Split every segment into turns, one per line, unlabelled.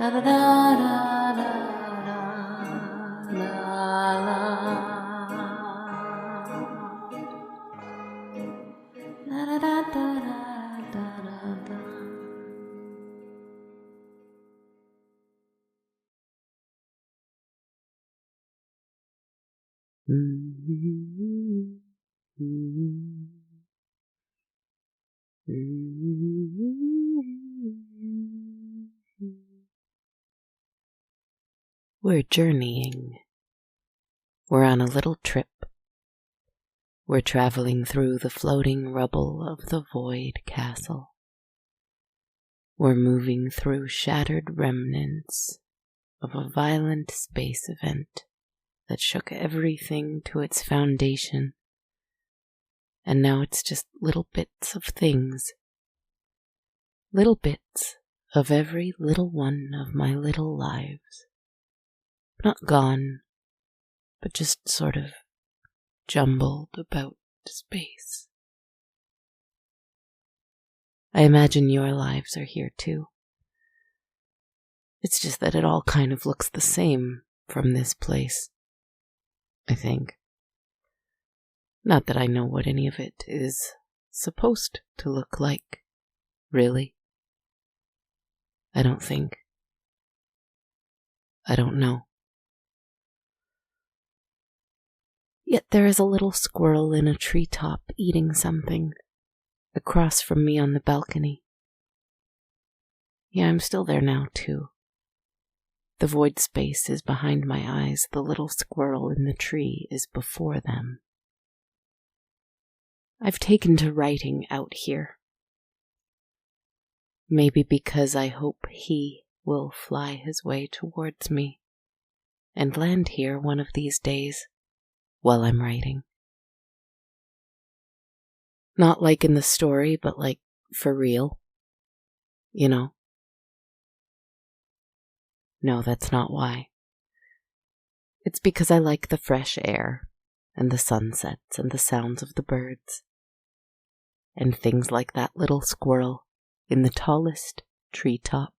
da da da da da la la da da da da da da. We're journeying. We're on a little trip. We're traveling through the floating rubble of the void castle. We're moving through shattered remnants of a violent space event that shook everything to its foundation, and now it's just little bits of things. Little bits of every little one of my little lives. Not gone, but just sort of jumbled about space. I imagine your lives are here too. It's just that it all kind of looks the same from this place, I think. Not that I know what any of it is supposed to look like, really. I don't think. I don't know. Yet there is a little squirrel in a treetop eating something across from me on the balcony. Yeah, I'm still there now, too. The void space is behind my eyes. The little squirrel in the tree is before them. I've taken to writing out here. Maybe because I hope he will fly his way towards me and land here one of these days while I'm writing. Not like in the story, but like for real. You know? No, that's not why. It's because I like the fresh air and the sunsets and the sounds of the birds and things like that little squirrel in the tallest treetop.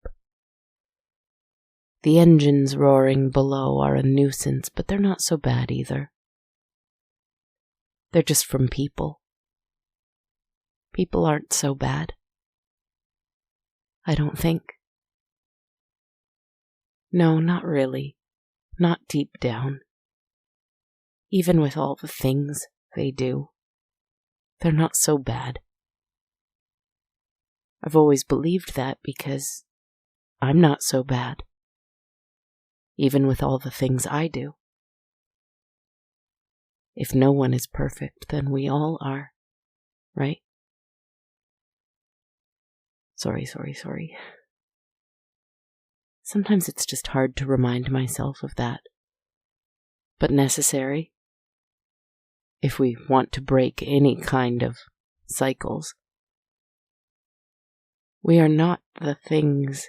The engines roaring below are a nuisance, but they're not so bad either. They're just from people. People aren't so bad. I don't think. No, not really. Not deep down. Even with all the things they do, they're not so bad. I've always believed that because I'm not so bad. Even with all the things I do. If no one is perfect, then we all are, right? Sorry. Sometimes it's just hard to remind myself of that. But necessary. If we want to break any kind of cycles. We are not the things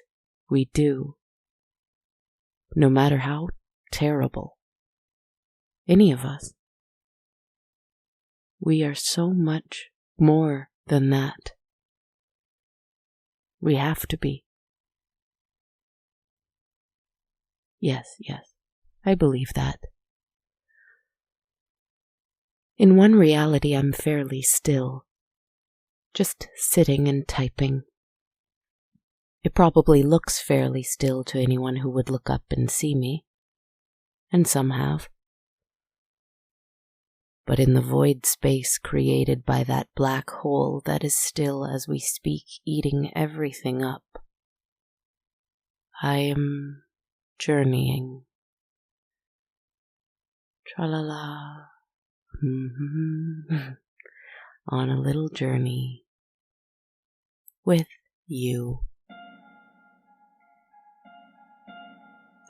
we do. No matter how terrible. Any of us. We are so much more than that. We have to be. Yes, I believe that. In one reality, I'm fairly still, just sitting and typing. It probably looks fairly still to anyone who would look up and see me, and some have. But in the void space created by that black hole that is still as we speak, eating everything up, I am journeying. Tra-la-la. On a little journey with you.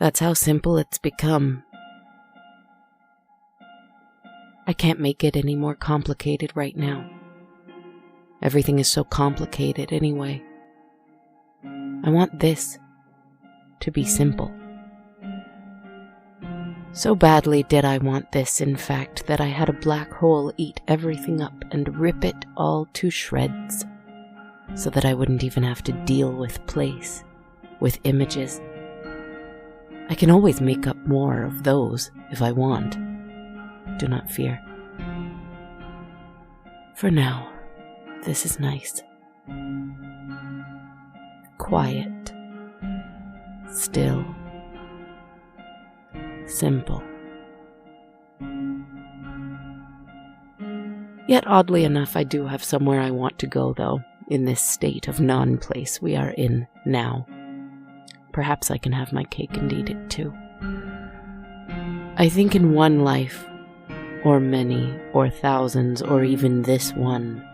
That's how simple it's become. I can't make it any more complicated right now. Everything is so complicated anyway. I want this to be simple. So badly did I want this, in fact, that I had a black hole eat everything up and rip it all to shreds, so that I wouldn't even have to deal with place, with images, I can always make up more of those if I want. Do not fear. For now, this is nice. Quiet. Still. Simple. Yet oddly enough, I do have somewhere I want to go, though, in this state of non-place we are in now. Perhaps I can have my cake and eat it too. I think in one life, or many, or thousands, or even this one,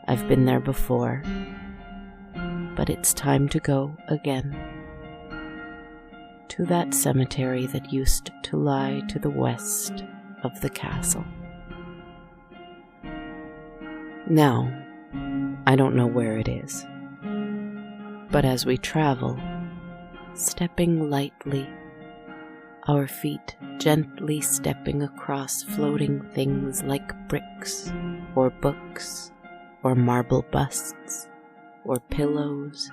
I've been there before. But it's time to go again. To that cemetery that used to lie to the west of the castle. Now, I don't know where it is, but as we travel, stepping lightly, our feet gently stepping across floating things like bricks, or books, or marble busts, or pillows,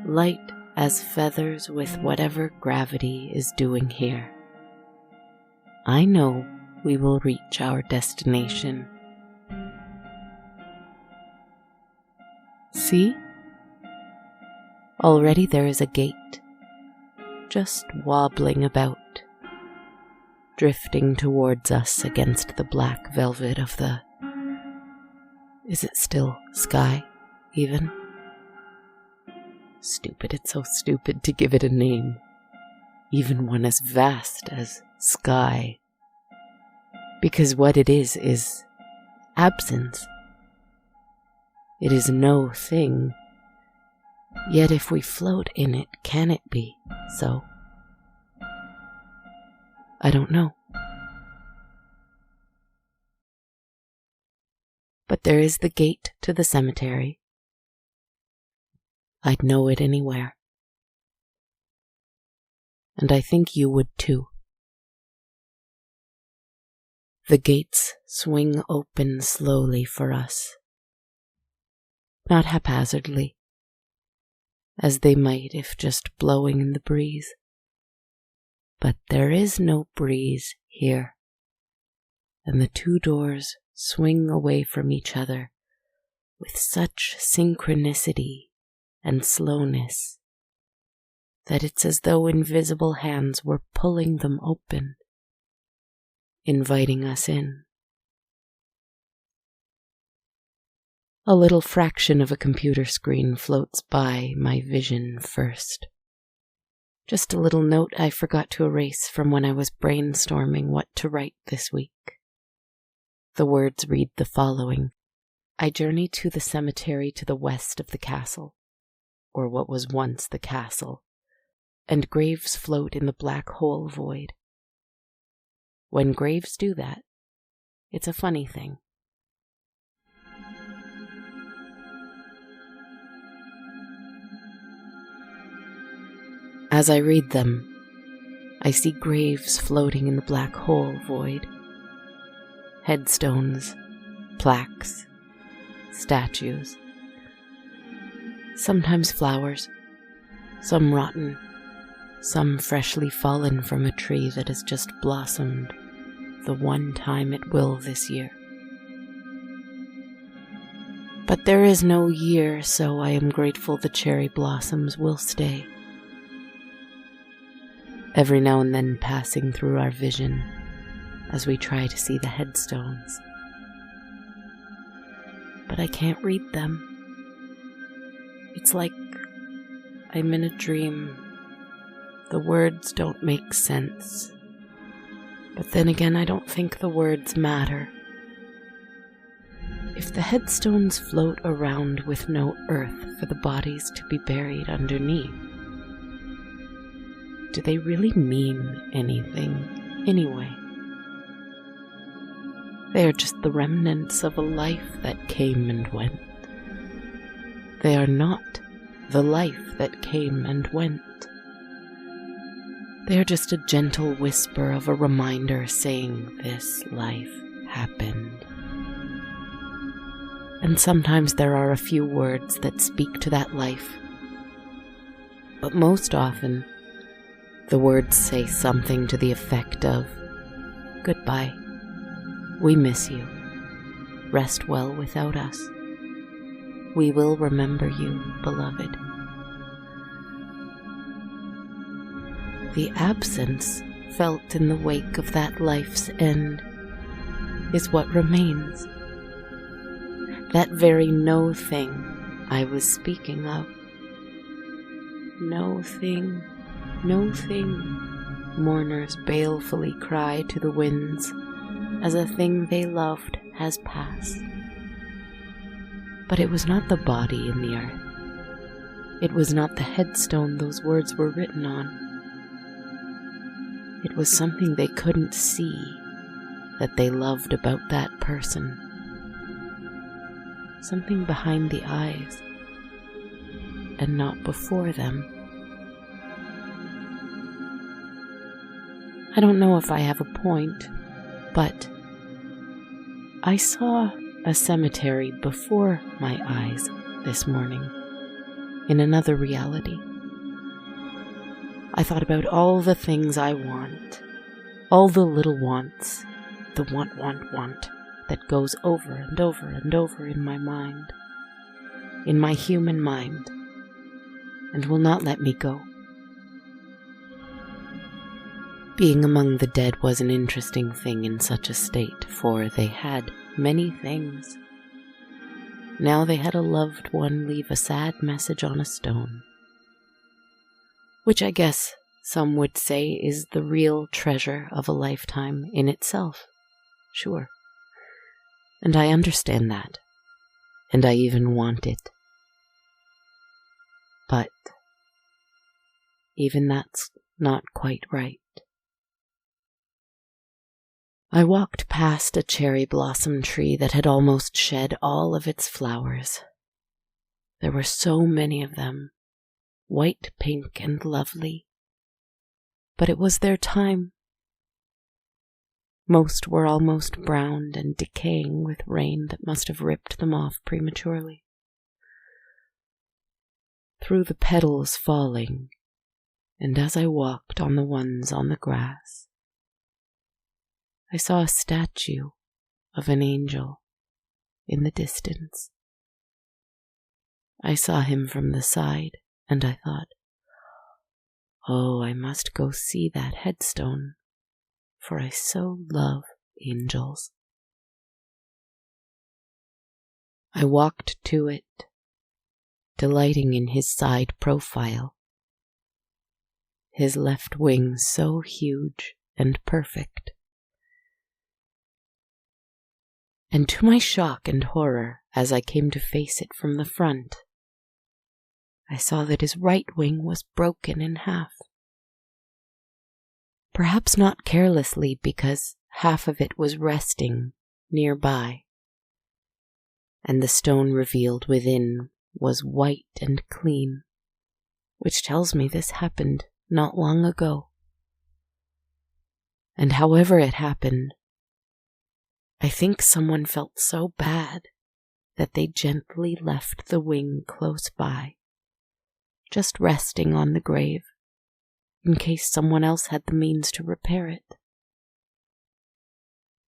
light as feathers with whatever gravity is doing here. I know we will reach our destination. See? Already there is a gate, just wobbling about, drifting towards us against the black velvet of the... Is it still sky, even? Stupid, it's so stupid to give it a name, even one as vast as sky, because what it is absence. It is no thing, yet if we float in it, can it be so? I don't know. But there is the gate to the cemetery. I'd know it anywhere. And I think you would too. The gates swing open slowly for us. Not haphazardly, as they might if just blowing in the breeze. But there is no breeze here, and the two doors swing away from each other with such synchronicity and slowness that it's as though invisible hands were pulling them open, inviting us in. A little fraction of a computer screen floats by my vision first. Just a little note I forgot to erase from when I was brainstorming what to write this week. The words read the following. I journey to the cemetery to the west of the castle, or what was once the castle, and graves float in the black hole void. When graves do that, it's a funny thing. As I read them, I see graves floating in the black hole void. Headstones, plaques, statues. Sometimes flowers, some rotten, some freshly fallen from a tree that has just blossomed the one time it will this year. But there is no year, so I am grateful the cherry blossoms will stay. Every now and then passing through our vision as we try to see the headstones. But I can't read them. It's like I'm in a dream. The words don't make sense. But then again, I don't think the words matter. If the headstones float around with no earth for the bodies to be buried underneath, do they really mean anything anyway? They are just the remnants of a life that came and went. They are not the life that came and went. They are just a gentle whisper of a reminder saying this life happened. And sometimes there are a few words that speak to that life. But most often, The words say something to the effect of, "Goodbye. We miss you. Rest well without us. We will remember you, beloved." The absence felt in the wake of that life's end is what remains. That very no thing I was speaking of. No thing, no thing, mourners balefully cry to the winds as a thing they loved has passed. But it was not the body in the earth. It was not the headstone those words were written on. It was something they couldn't see that they loved about that person. Something behind the eyes and not before them. I don't know if I have a point, but I saw a cemetery before my eyes this morning in another reality. I thought about all the things I want, all the little wants, the want that goes over and over and over in my mind, in my human mind, and will not let me go. Being among the dead was an interesting thing in such a state, for they had many things. Now they had a loved one leave a sad message on a stone, which I guess some would say is the real treasure of a lifetime in itself. Sure. And I understand that, and I even want it. But even that's not quite right. I walked past a cherry blossom tree that had almost shed all of its flowers. There were so many of them, white, pink, and lovely. But it was their time. Most were almost browned and decaying with rain that must have ripped them off prematurely. Through the petals falling, and as I walked on the ones on the grass, I saw a statue of an angel in the distance. I saw him from the side, and I thought, oh, I must go see that headstone, for I so love angels. I walked to it, delighting in his side profile, his left wing so huge and perfect. And to my shock and horror, as I came to face it from the front, I saw that his right wing was broken in half. Perhaps not carelessly, because half of it was resting nearby, and the stone revealed within was white and clean, which tells me this happened not long ago. And however it happened, I think someone felt so bad that they gently left the wing close by, just resting on the grave, in case someone else had the means to repair it.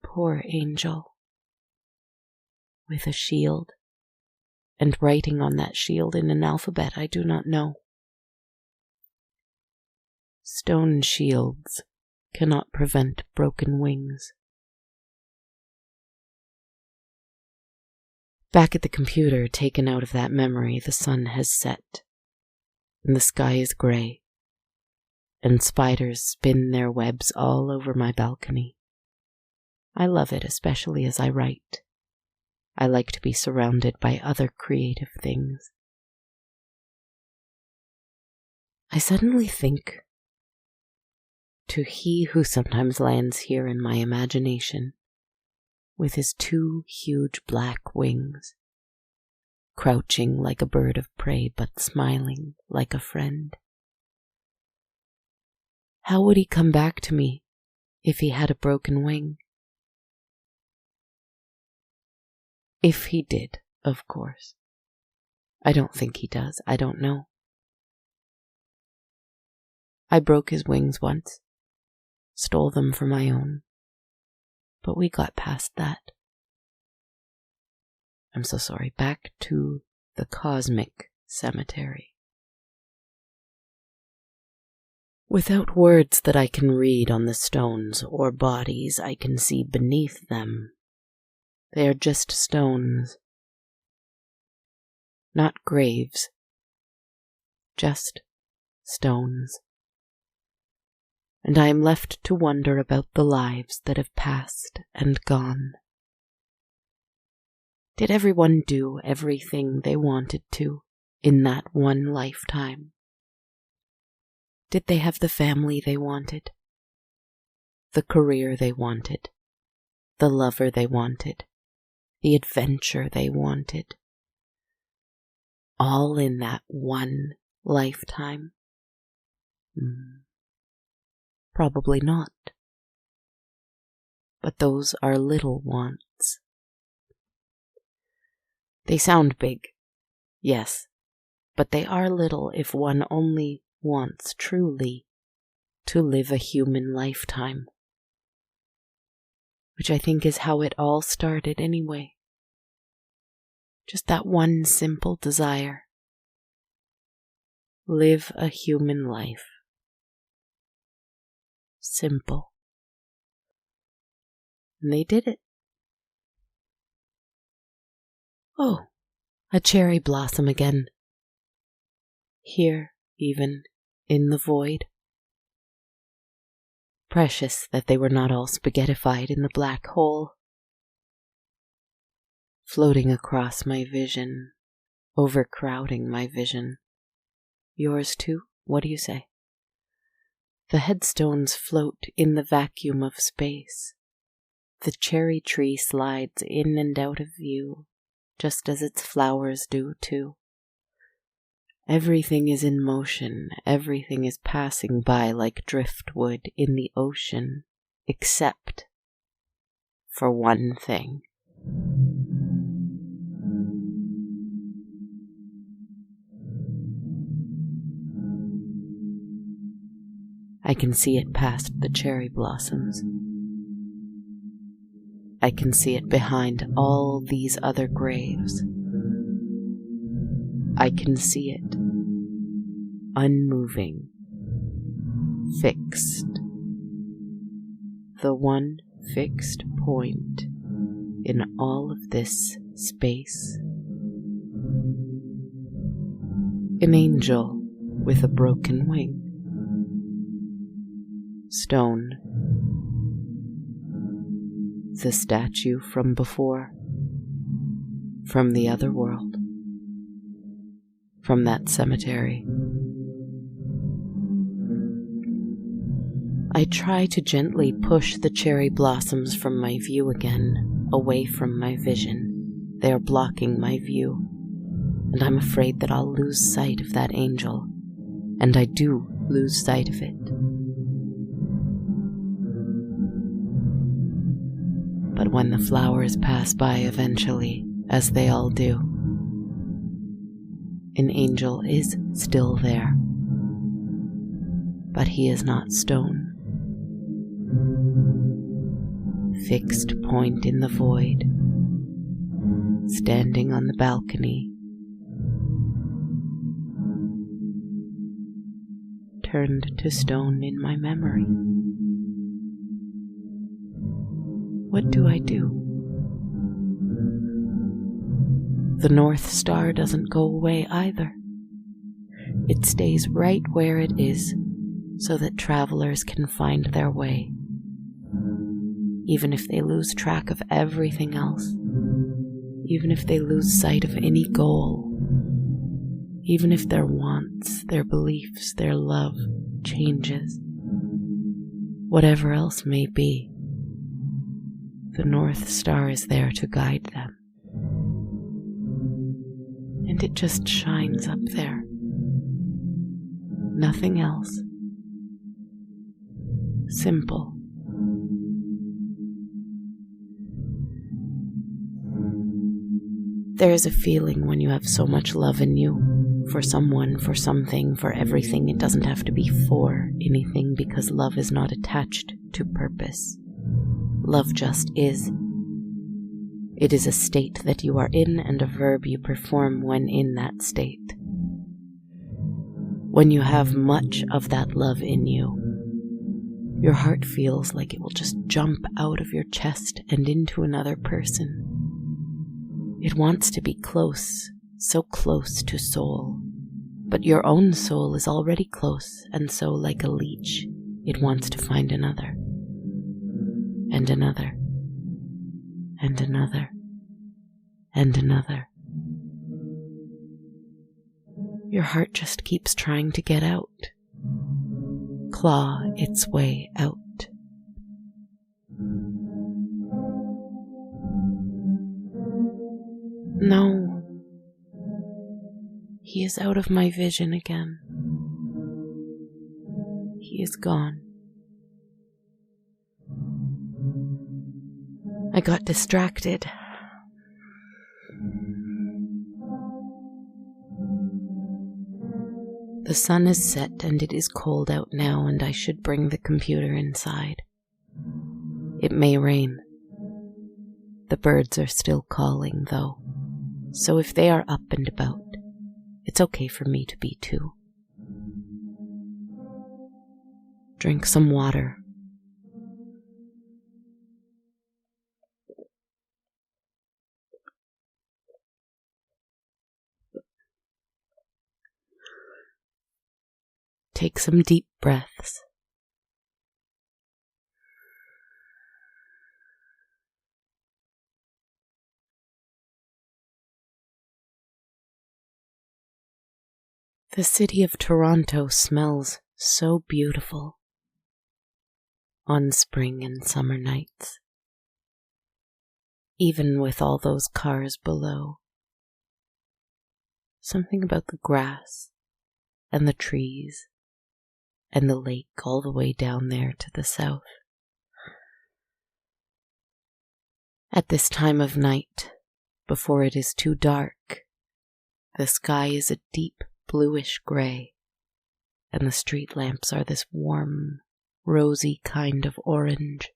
Poor angel, with a shield, and writing on that shield in an alphabet I do not know. Stone shields cannot prevent broken wings. Back at the computer, taken out of that memory, the sun has set, and the sky is grey, and spiders spin their webs all over my balcony. I love it, especially as I write. I like to be surrounded by other creative things. I suddenly think to he who sometimes lands here in my imagination, with his two huge black wings, crouching like a bird of prey but smiling like a friend. How would he come back to me if he had a broken wing? If he did, of course. I don't think he does. I don't know. I broke his wings once, stole them for my own, but we got past that. I'm so sorry. Back to the cosmic cemetery. Without words that I can read on the stones or bodies I can see beneath them, they are just stones. Not graves, just stones. And I am left to wonder about the lives that have passed and gone. Did everyone do everything they wanted to in that one lifetime? Did they have the family they wanted? The career they wanted? The lover they wanted? The adventure they wanted? All in that one lifetime? Probably not. But those are little wants. They sound big, yes, but they are little if one only wants truly to live a human lifetime. Which I think is how it all started anyway. Just that one simple desire. Live a human life. Simple. And they did it. Oh, a cherry blossom again. Here, even in the void. Precious that they were not all spaghettified in the black hole. Floating across my vision, overcrowding my vision. Yours too, what do you say? The headstones float in the vacuum of space. The cherry tree slides in and out of view, just as its flowers do too. Everything is in motion, everything is passing by like driftwood in the ocean, except for one thing. I can see it past the cherry blossoms. I can see it behind all these other graves. I can see it, unmoving, fixed. The one fixed point in all of this space. An angel with a broken wing. Stone. The statue from before. From the other world. From that cemetery. I try to gently push the cherry blossoms from my view again, away from my vision. They are blocking my view, and I'm afraid that I'll lose sight of that angel, and I do lose sight of it. But when the flowers pass by eventually, as they all do, an angel is still there, but he is not stone. Fixed point in the void, standing on the balcony, turned to stone in my memory. What do I do? The North Star doesn't go away either. It stays right where it is so that travelers can find their way, even if they lose track of everything else, even if they lose sight of any goal, even if their wants, their beliefs, their love changes, whatever else may be. The North Star is there to guide them. And it just shines up there. Nothing else. Simple. There is a feeling when you have so much love in you for someone, for something, for everything. It doesn't have to be for anything, because love is not attached to purpose. Love just is. It is a state that you are in and a verb you perform when in that state. When you have much of that love in you, your heart feels like it will just jump out of your chest and into another person. It wants to be close, so close to soul. But your own soul is already close, and so like a leech, it wants to find another. And another. And another. And another. Your heart just keeps trying to get out. Claw its way out. No. He is out of my vision again. He is gone. I got distracted. The sun is set and it is cold out now, and I should bring the computer inside. It may rain. The birds are still calling, though, so if they are up and about, it's okay for me to be too. Drink some water. Take some deep breaths. The city of Toronto smells so beautiful on spring and summer nights, even with all those cars below. Something about the grass and the trees and the lake all the way down there to the south. At this time of night, before it is too dark, the sky is a deep bluish gray, and the street lamps are this warm, rosy kind of orange.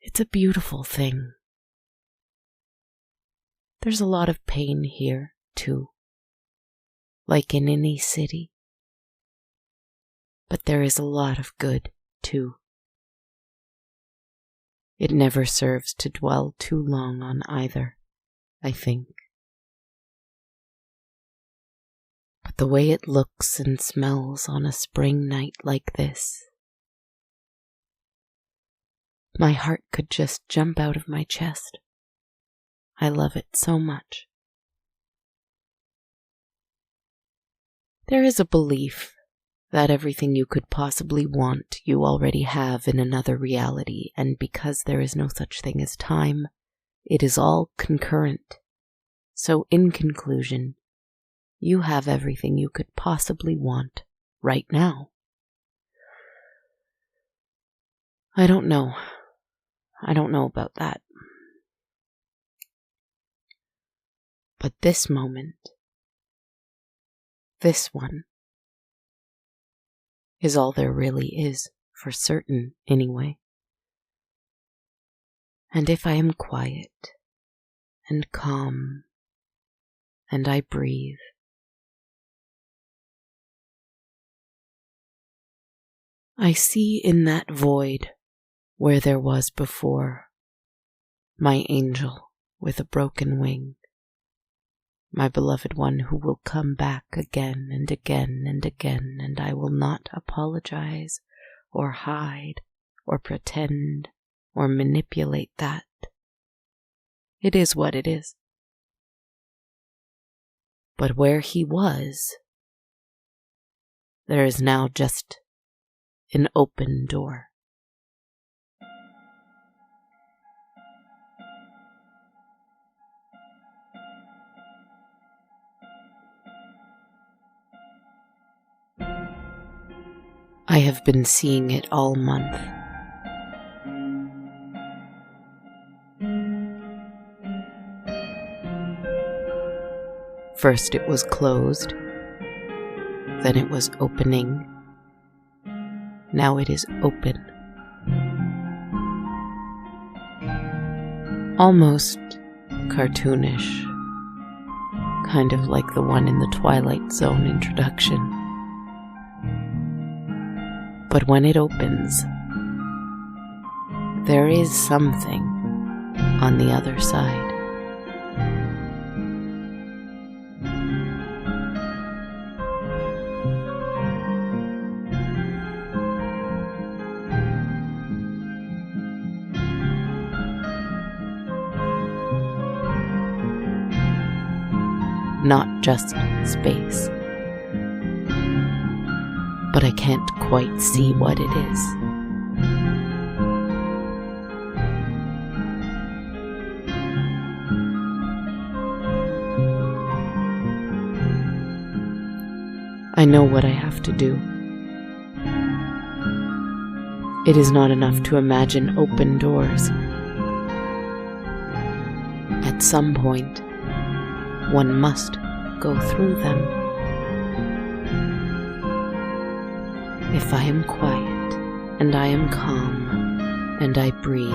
It's a beautiful thing. There's a lot of pain here, too, like in any city. But there is a lot of good, too. It never serves to dwell too long on either, I think. But the way it looks and smells on a spring night like this, my heart could just jump out of my chest. I love it so much. There is a belief that everything you could possibly want you already have in another reality, and because there is no such thing as time, it is all concurrent. So in conclusion, you have everything you could possibly want right now. I don't know. I don't know about that. But this moment, this one, is all there really is, for certain anyway. And if I am quiet and calm and I breathe, I see in that void where there was before my angel with a broken wing, my beloved one who will come back again and again and again, and I will not apologize or hide or pretend or manipulate that. It is what it is. But where he was, there is now just an open door. I have been seeing it all month. First it was closed, then it was opening. Now it is open. Almost cartoonish, kind of like the one in the Twilight Zone introduction. But when it opens, there is something on the other side. Not just space, but I can't quite see what it is. I know what I have to do. It is not enough to imagine open doors. At some point, one must go through them. If I am quiet, and I am calm, and I breathe,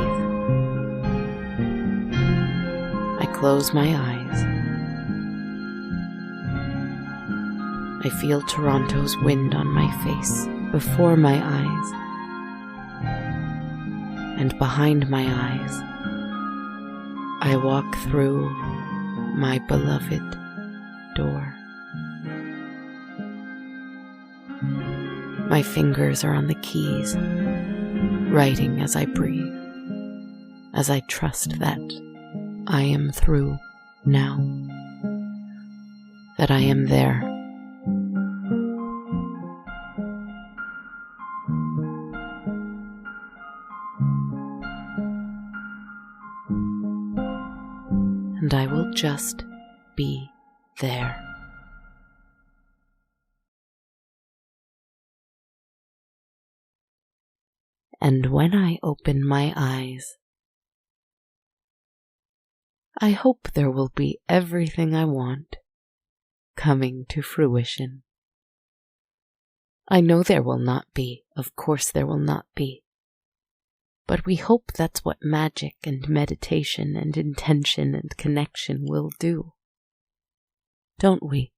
I close my eyes. I feel Toronto's wind on my face, before my eyes, and behind my eyes, I walk through my beloved door. My fingers are on the keys, writing as I breathe, as I trust that I am through now, that I am there. And I will just be there. And when I open my eyes, I hope there will be everything I want coming to fruition. I know there will not be, of course there will not be. But we hope that's what magic and meditation and intention and connection will do. Don't we?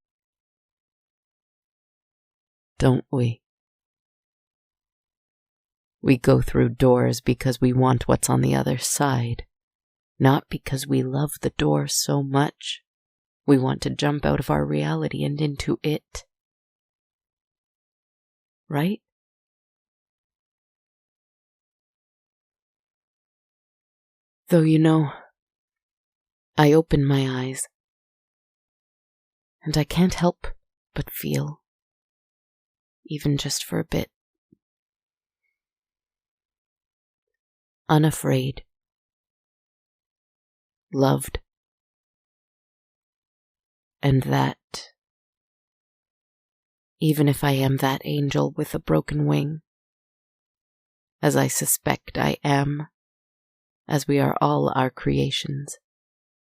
Don't we? We go through doors because we want what's on the other side, not because we love the door so much. We want to jump out of our reality and into it. Right? Though you know, I open my eyes, and I can't help but feel, even just for a bit, unafraid, loved, and that, even if I am that angel with a broken wing, as I suspect I am, as we are all our creations,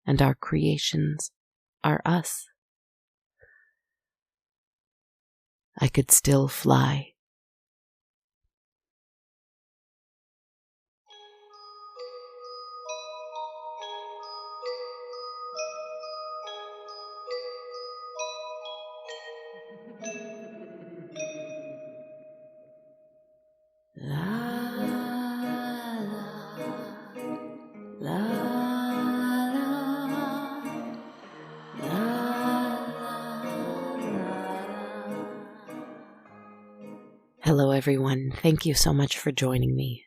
and our creations are us, I could still fly. La la la la la la. Hello everyone, thank you so much for joining me.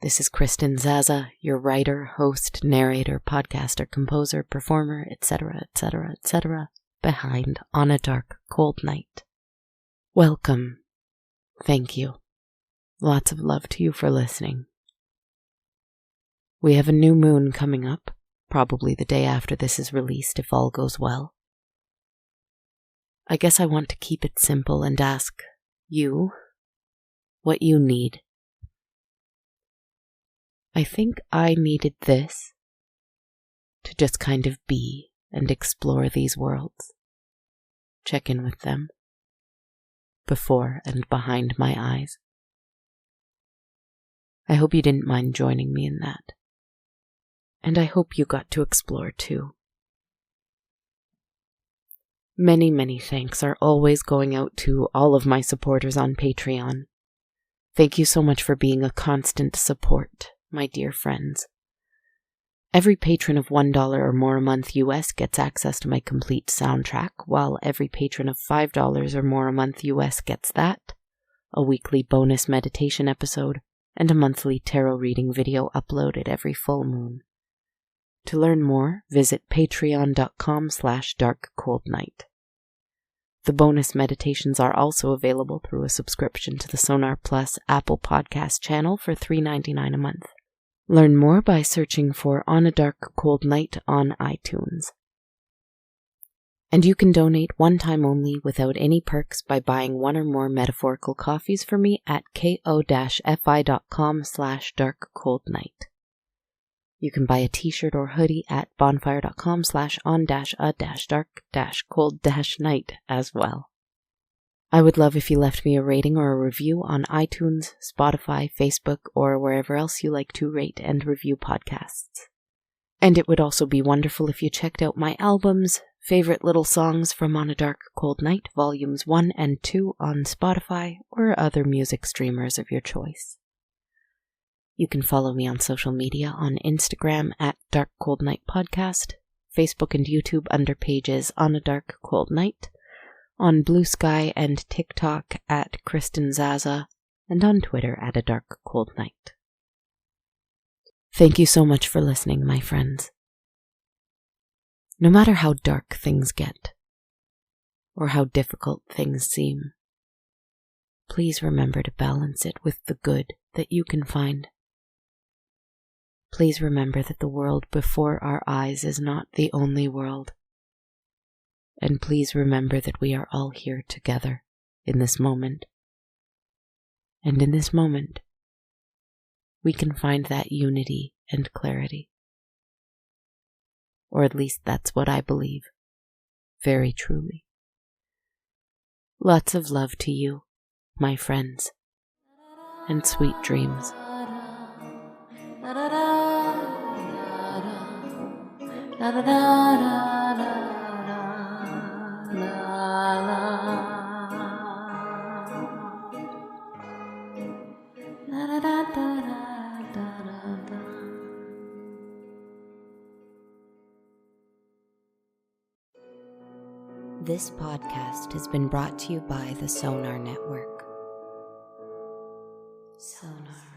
This is Kristen Zaza, your writer, host, narrator, podcaster, composer, performer, etc., etc., etc., behind On a Dark, Cold Night. Welcome. Thank you. Lots of love to you for listening. We have a new moon coming up, probably the day after this is released if all goes well. I guess I want to keep it simple and ask you what you need. I think I needed this to just kind of be and explore these worlds. check in with them, before and behind my eyes. I hope you didn't mind joining me in that. And I hope you got to explore too. Many, many thanks are always going out to all of my supporters on Patreon. Thank you so much for being a constant support, my dear friends. Every patron of $1 or more a month US gets access to my complete soundtrack, while every patron of $5 or more a month US gets that, a weekly bonus meditation episode, and a monthly tarot reading video uploaded every full moon. To learn more, visit patreon.com/darkcoldnight. The bonus meditations are also available through a subscription to the Sonar Plus Apple Podcast channel for $3.99 a month. Learn more by searching for On a Dark Cold Night on iTunes. And you can donate one time only without any perks by buying one or more metaphorical coffees for me at ko-fi.com/darkcoldnight. You can buy a t-shirt or hoodie at bonfire.com/on-a-dark-cold-night as well. I would love if you left me a rating or a review on iTunes, Spotify, Facebook, or wherever else you like to rate and review podcasts. And it would also be wonderful if you checked out my albums, Favorite Little Songs from On a Dark Cold Night, Volumes 1 and 2 on Spotify or other music streamers of your choice. You can follow me on social media on Instagram at Dark Cold Night Podcast, Facebook and YouTube under pages On a Dark Cold Night, on Blue Sky and TikTok at Kristen Zaza, and on Twitter at A Dark Cold Night. Thank you so much for listening, my friends. No matter how dark things get, or how difficult things seem, please remember to balance it with the good that you can find. Please remember that the world before our eyes is not the only world. And please remember that we are all here together in this moment. And in this moment, we can find that unity and clarity. Or at least that's what I believe, very truly. Lots of love to you, my friends, and sweet dreams. This podcast has been brought to you by the Sonar Network. Sonar.